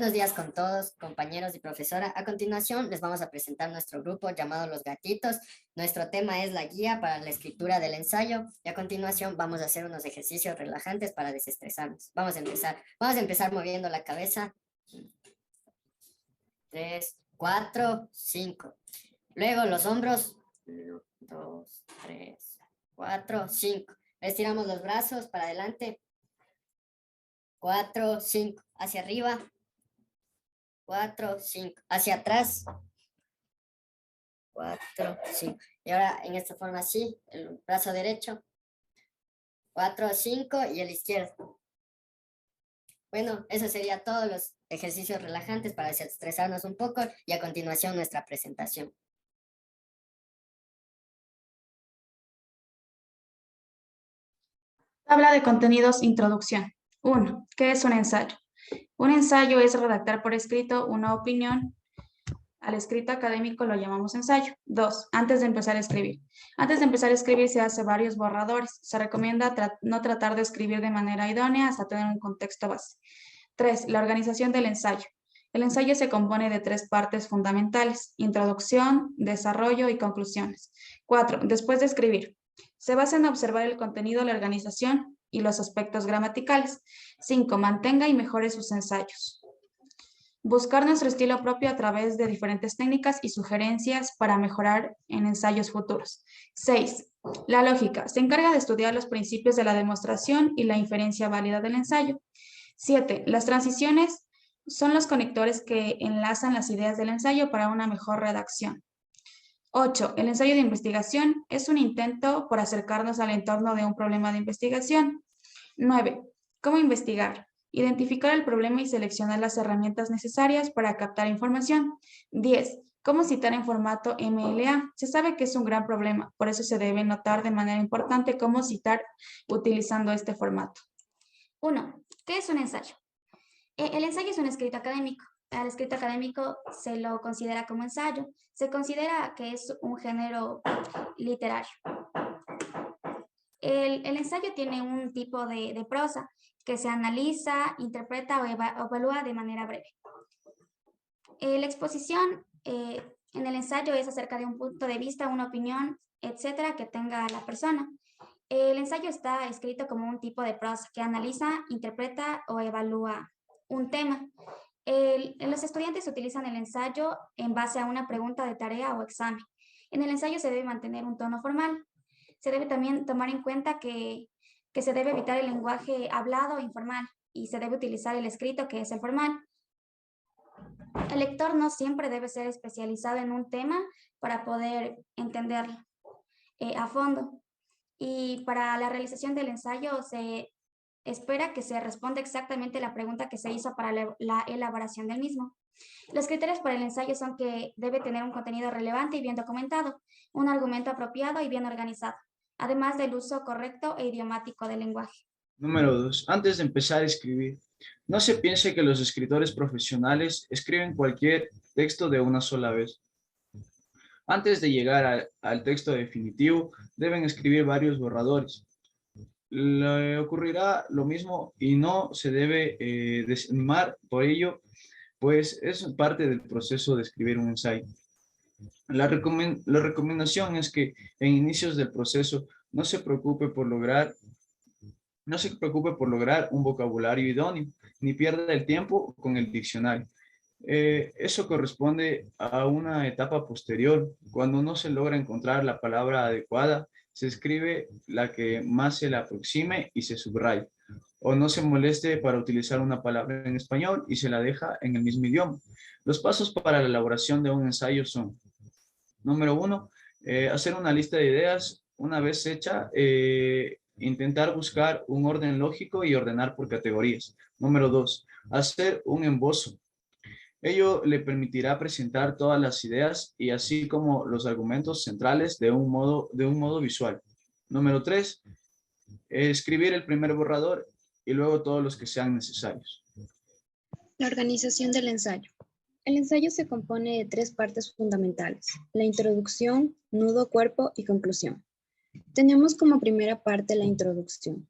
Buenos días con todos, compañeros y profesora. A continuación les vamos a presentar nuestro grupo llamado Los Gatitos. Nuestro tema es la guía para la escritura del ensayo y a continuación vamos a hacer unos ejercicios relajantes para desestresarnos. Vamos a empezar. Vamos a empezar moviendo la cabeza. 3, 4, 5. Luego los hombros. 1, 2, 3, 4, 5. Estiramos los brazos para adelante. 4, 5. Hacia arriba. 4, 5. Hacia atrás. 4, 5. Y ahora en esta forma así, el brazo derecho. 4, 5 y el izquierdo. Bueno, eso sería todos los ejercicios relajantes para desestresarnos un poco y a continuación nuestra presentación. Tabla de contenidos, introducción. 1. ¿Qué es un ensayo? Un ensayo es redactar por escrito una opinión. Al escrito académico lo llamamos ensayo. 2. Antes de empezar a escribir. Antes de empezar a escribir se hace varios borradores. Se recomienda no tratar de escribir de manera idónea hasta tener un contexto base. 3. La organización del ensayo. El ensayo se compone de 3 partes fundamentales: introducción, desarrollo y conclusiones. 4. Después de escribir. Se basa en observar el contenido, la organización y los aspectos gramaticales. 5. Mantenga y mejore sus ensayos. Buscar nuestro estilo propio a través de diferentes técnicas y sugerencias para mejorar en ensayos futuros. 6. La lógica. Se encarga de estudiar los principios de la demostración y la inferencia válida del ensayo. 7. Las transiciones son los conectores que enlazan las ideas del ensayo para una mejor redacción. 8. El ensayo de investigación es un intento por acercarnos al entorno de un problema de investigación. 9. ¿Cómo investigar? Identificar el problema y seleccionar las herramientas necesarias para captar información. 10. ¿Cómo citar en formato MLA? Se sabe que es un gran problema, por eso se debe notar de manera importante cómo citar utilizando este formato. 1. ¿Qué es un ensayo? El ensayo es un escrito académico. Al escrito académico se lo considera como ensayo. Se considera que es un género literario. El ensayo tiene un tipo de prosa que se analiza, interpreta o evalúa de manera breve. La exposición en el ensayo es acerca de un punto de vista, una opinión, etcétera, que tenga la persona. El ensayo está escrito como un tipo de prosa que analiza, interpreta o evalúa un tema. Los estudiantes utilizan el ensayo en base a una pregunta de tarea o examen. En el ensayo se debe mantener un tono formal. Se debe también tomar en cuenta que se debe evitar el lenguaje hablado e informal y se debe utilizar el escrito, que es el formal. El lector no siempre debe ser especializado en un tema para poder entenderlo a fondo. Y para la realización del ensayo se espera que se responda exactamente la pregunta que se hizo para la elaboración del mismo. Los criterios para el ensayo son que debe tener un contenido relevante y bien documentado, un argumento apropiado y bien organizado, además del uso correcto e idiomático del lenguaje. Número 2. Antes de empezar a escribir, no se piense que los escritores profesionales escriben cualquier texto de una sola vez. Antes de llegar al texto definitivo, deben escribir varios borradores. Le ocurrirá lo mismo y no se debe desanimar por ello, pues es parte del proceso de escribir un ensayo. La recomendación es que en inicios del proceso no se preocupe por lograr un vocabulario idóneo, ni pierda el tiempo con el diccionario. Eso corresponde a una etapa posterior. Cuando no se logra encontrar la palabra adecuada, se escribe la que más se le aproxime y se subraya. O no se moleste para utilizar una palabra en español y se la deja en el mismo idioma. Los pasos para la elaboración de un ensayo son: número 1, hacer una lista de ideas. Una vez hecha, intentar buscar un orden lógico y ordenar por categorías. Número 2, hacer un esbozo. Ello le permitirá presentar todas las ideas y así como los argumentos centrales de un modo visual. Número 3, escribir el primer borrador y luego todos los que sean necesarios. La organización del ensayo. El ensayo se compone de 3 partes fundamentales: la introducción, nudo, cuerpo y conclusión. Tenemos como primera parte la introducción.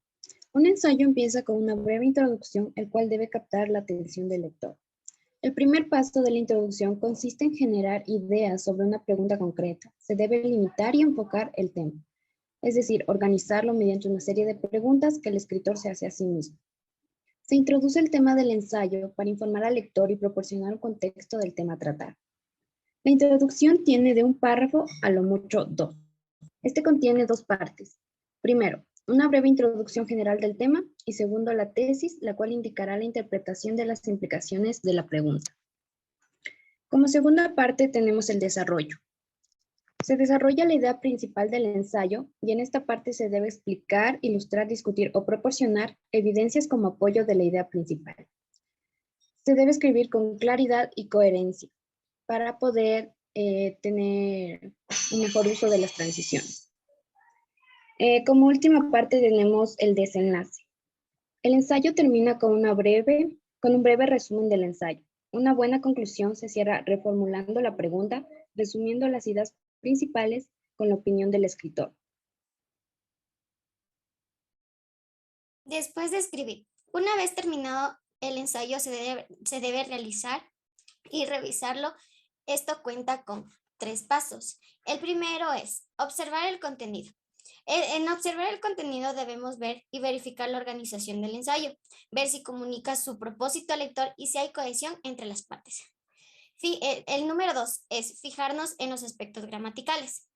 Un ensayo empieza con una breve introducción, el cual debe captar la atención del lector. El primer paso de la introducción consiste en generar ideas sobre una pregunta concreta. Se debe limitar y enfocar el tema, es decir, organizarlo mediante una serie de preguntas que el escritor se hace a sí mismo. Se introduce el tema del ensayo para informar al lector y proporcionar un contexto del tema a tratar. La introducción tiene de un párrafo a lo mucho 2. Este contiene 2 partes. Primero, una breve introducción general del tema y segundo, la tesis, la cual indicará la interpretación de las implicaciones de la pregunta. Como segunda parte tenemos el desarrollo. Se desarrolla la idea principal del ensayo y en esta parte se debe explicar, ilustrar, discutir o proporcionar evidencias como apoyo de la idea principal. Se debe escribir con claridad y coherencia para poder tener un mejor uso de las transiciones. Como última parte tenemos el desenlace. El ensayo termina con un breve resumen del ensayo. Una buena conclusión se cierra reformulando la pregunta, resumiendo las ideas principales con la opinión del escritor. Después de escribir, una vez terminado el ensayo se debe realizar y revisarlo. Esto cuenta con 3 pasos. El primero es observar el contenido. En observar el contenido debemos ver y verificar la organización del ensayo, ver si comunica su propósito al lector y si hay cohesión entre las partes. El número 2 es fijarnos en los aspectos gramaticales.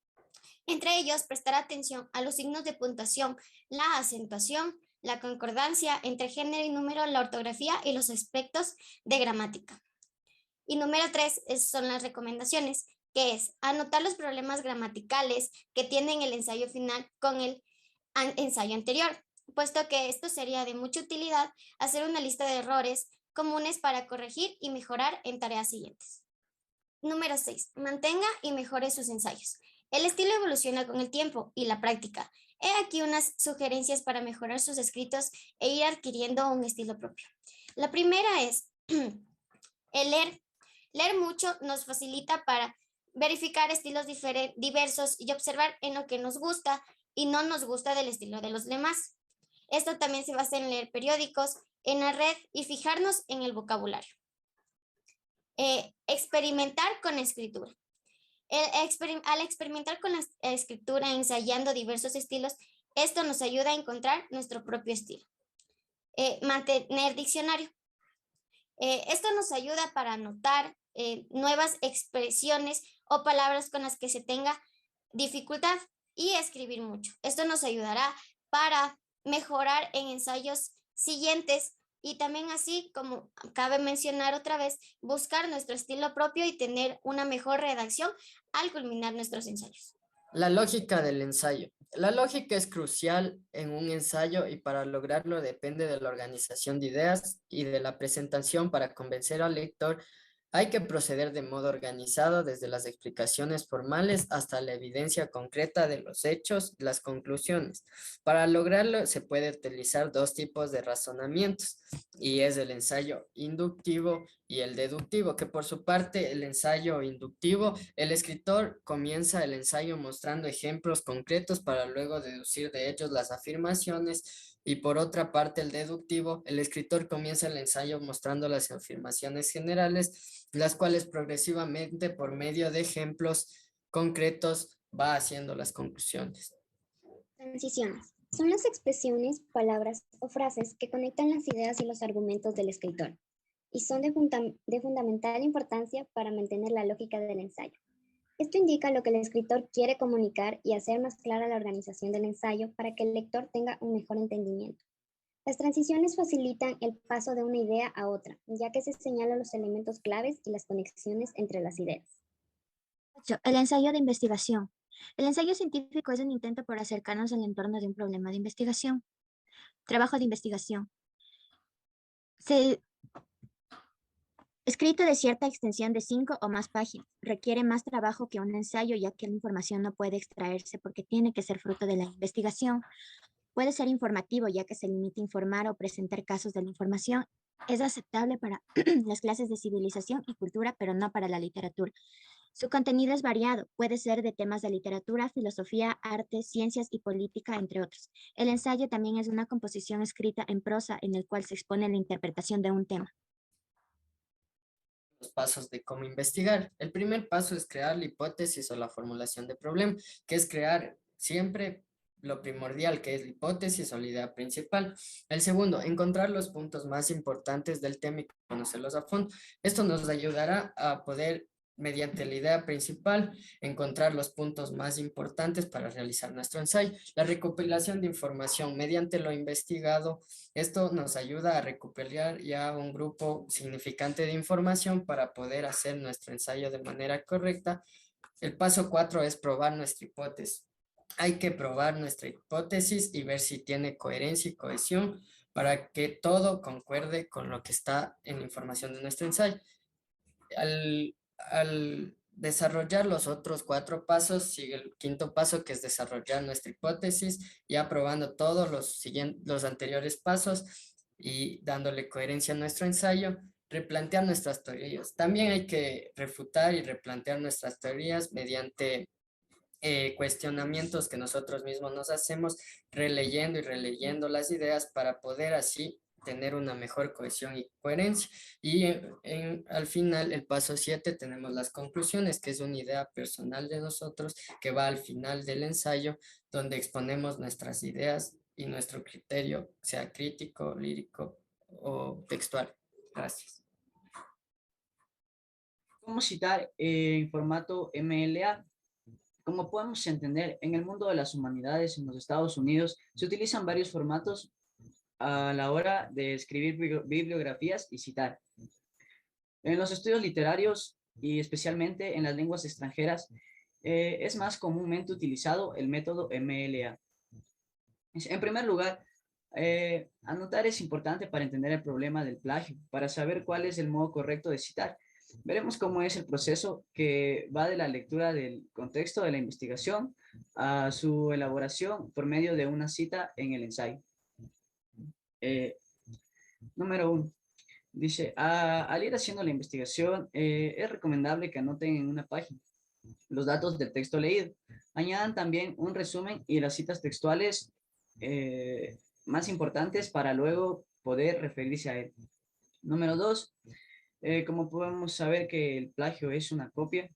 Entre ellos, prestar atención a los signos de puntuación, la acentuación, la concordancia entre género y número, la ortografía y los aspectos de gramática. Y número 3 son las recomendaciones, que es anotar los problemas gramaticales que tiene el ensayo final con el ensayo anterior, puesto que esto sería de mucha utilidad hacer una lista de errores comunes para corregir y mejorar en tareas siguientes. Número 6. Mantenga y mejore sus ensayos. El estilo evoluciona con el tiempo y la práctica. He aquí unas sugerencias para mejorar sus escritos e ir adquiriendo un estilo propio. La primera es el leer. Leer mucho nos facilita para verificar estilos diversos y observar en lo que nos gusta y no nos gusta del estilo de los demás. Esto también se basa en leer periódicos, en la red y fijarnos en el vocabulario. Experimentar con escritura. Al experimentar con la escritura, ensayando diversos estilos, esto nos ayuda a encontrar nuestro propio estilo. Mantener diccionario. Esto nos ayuda para anotar nuevas expresiones o palabras con las que se tenga dificultad y escribir mucho. Esto nos ayudará para mejorar en ensayos siguientes y también, así como cabe mencionar otra vez, buscar nuestro estilo propio y tener una mejor redacción al culminar nuestros ensayos. La lógica del ensayo. La lógica es crucial en un ensayo y para lograrlo depende de la organización de ideas y de la presentación. Para convencer al lector hay que proceder de modo organizado desde las explicaciones formales hasta la evidencia concreta de los hechos y las conclusiones. Para lograrlo se puede utilizar 2 tipos de razonamientos y es el ensayo inductivo y el deductivo, que por su parte el ensayo inductivo, el escritor comienza el ensayo mostrando ejemplos concretos para luego deducir de ellos las afirmaciones. Y por otra parte, el deductivo, el escritor comienza el ensayo mostrando las afirmaciones generales, las cuales progresivamente por medio de ejemplos concretos va haciendo las conclusiones. Transiciones. Son las expresiones, palabras o frases que conectan las ideas y los argumentos del escritor y son de fundamental importancia para mantener la lógica del ensayo. Esto indica lo que el escritor quiere comunicar y hacer más clara la organización del ensayo para que el lector tenga un mejor entendimiento. Las transiciones facilitan el paso de una idea a otra, ya que se señalan los elementos claves y las conexiones entre las ideas. 8. El ensayo de investigación. El ensayo científico es un intento por acercarnos al entorno de un problema de investigación. Trabajo de investigación. Escrito de cierta extensión de 5 o más páginas, requiere más trabajo que un ensayo, ya que la información no puede extraerse porque tiene que ser fruto de la investigación. Puede ser informativo, ya que se limita a informar o presentar casos de la información. Es aceptable para las clases de civilización y cultura, pero no para la literatura. Su contenido es variado, puede ser de temas de literatura, filosofía, arte, ciencias y política, entre otros. El ensayo también es una composición escrita en prosa en el cual se expone la interpretación de un tema. los pasos de cómo investigar. El primer paso es crear la hipótesis o la formulación de problema, que es crear siempre lo primordial, que es la hipótesis o la idea principal. El segundo, encontrar los puntos más importantes del tema y conocerlos a fondo. Esto nos ayudará a poder, mediante la idea principal, encontrar los puntos más importantes para realizar nuestro ensayo. La recopilación de información mediante lo investigado, esto nos ayuda a recopilar ya un grupo significante de información para poder hacer nuestro ensayo de manera correcta. El paso 4 es probar nuestra hipótesis. Hay que probar nuestra hipótesis y ver si tiene coherencia y cohesión para que todo concuerde con lo que está en la información de nuestro ensayo. Al desarrollar los otros 4 pasos, sigue el quinto paso, que es desarrollar nuestra hipótesis, ya probando todos los anteriores pasos y dándole coherencia a nuestro ensayo, replantear nuestras teorías. También hay que refutar y replantear nuestras teorías mediante cuestionamientos que nosotros mismos nos hacemos, releyendo y releyendo las ideas para poder así tener una mejor cohesión y coherencia. Y al final, el paso 7, tenemos las conclusiones, que es una idea personal de nosotros que va al final del ensayo, donde exponemos nuestras ideas y nuestro criterio, sea crítico, lírico o textual. Gracias. ¿Cómo citar en formato MLA? Como podemos entender, en el mundo de las humanidades en los Estados Unidos se utilizan varios formatos a la hora de escribir bibliografías y citar. En los estudios literarios y especialmente en las lenguas extranjeras es más comúnmente utilizado el método MLA. En primer lugar, anotar es importante para entender el problema del plagio, para saber cuál es el modo correcto de citar. Veremos cómo es el proceso que va de la lectura del contexto de la investigación a su elaboración por medio de una cita en el ensayo. Número 1. Dice, al ir haciendo la investigación, es recomendable que anoten en una página los datos del texto leído. Añadan también un resumen y las citas textuales más importantes para luego poder referirse a él. Número 2. Como podemos saber que el plagio es una copia,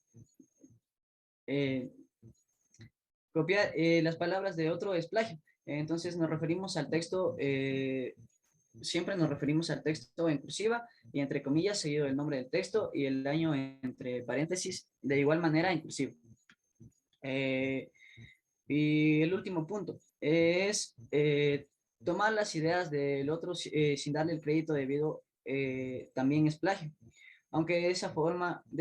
copiar las palabras de otro es plagio. Entonces nos referimos al texto, siempre nos referimos al texto en cursiva y entre comillas, seguido del nombre del texto y el año entre paréntesis, de igual manera en cursiva. Y el último punto es tomar las ideas del otro sin darle el crédito debido también es plagio, aunque de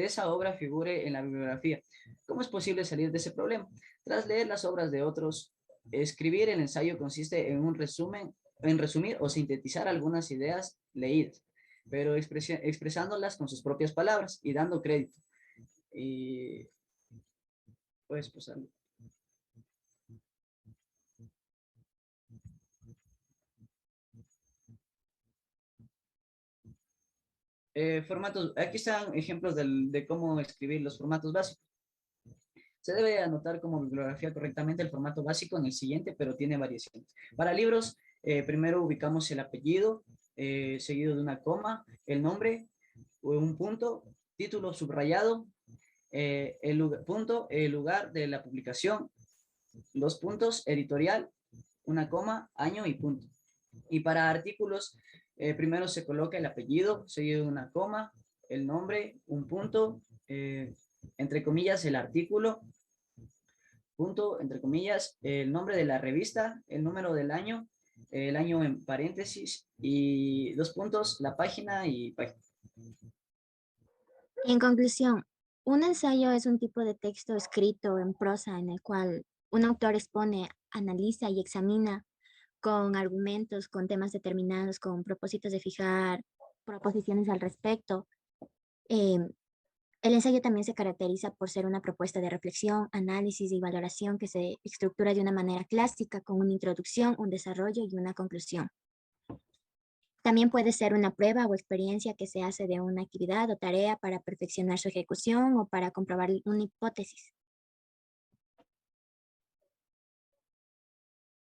esa obra figure en la bibliografía. ¿Cómo es posible salir de ese problema? Tras leer las obras de otros, escribir el ensayo consiste en resumir o sintetizar algunas ideas leídas, pero expresándolas con sus propias palabras y dando crédito. Y puedes pasarlo. Formatos, aquí están ejemplos de cómo escribir los formatos básicos. Se debe anotar como bibliografía correctamente el formato básico en el siguiente, pero tiene variaciones. Para libros, primero ubicamos el apellido, seguido de una coma, el nombre, un punto, título subrayado, el lugar de la publicación, 2 puntos, editorial, una coma, año y punto. Y para artículos, primero se coloca el apellido, seguido de una coma, el nombre, un punto, entre comillas el artículo, punto, entre comillas, el nombre de la revista, el número del año, el año en paréntesis y 2 puntos, la página y página. En conclusión, un ensayo es un tipo de texto escrito en prosa en el cual un autor expone, analiza y examina con argumentos, con temas determinados, con propósitos de fijar proposiciones al respecto. El ensayo también se caracteriza por ser una propuesta de reflexión, análisis y valoración que se estructura de una manera clásica con una introducción, un desarrollo y una conclusión. También puede ser una prueba o experiencia que se hace de una actividad o tarea para perfeccionar su ejecución o para comprobar una hipótesis.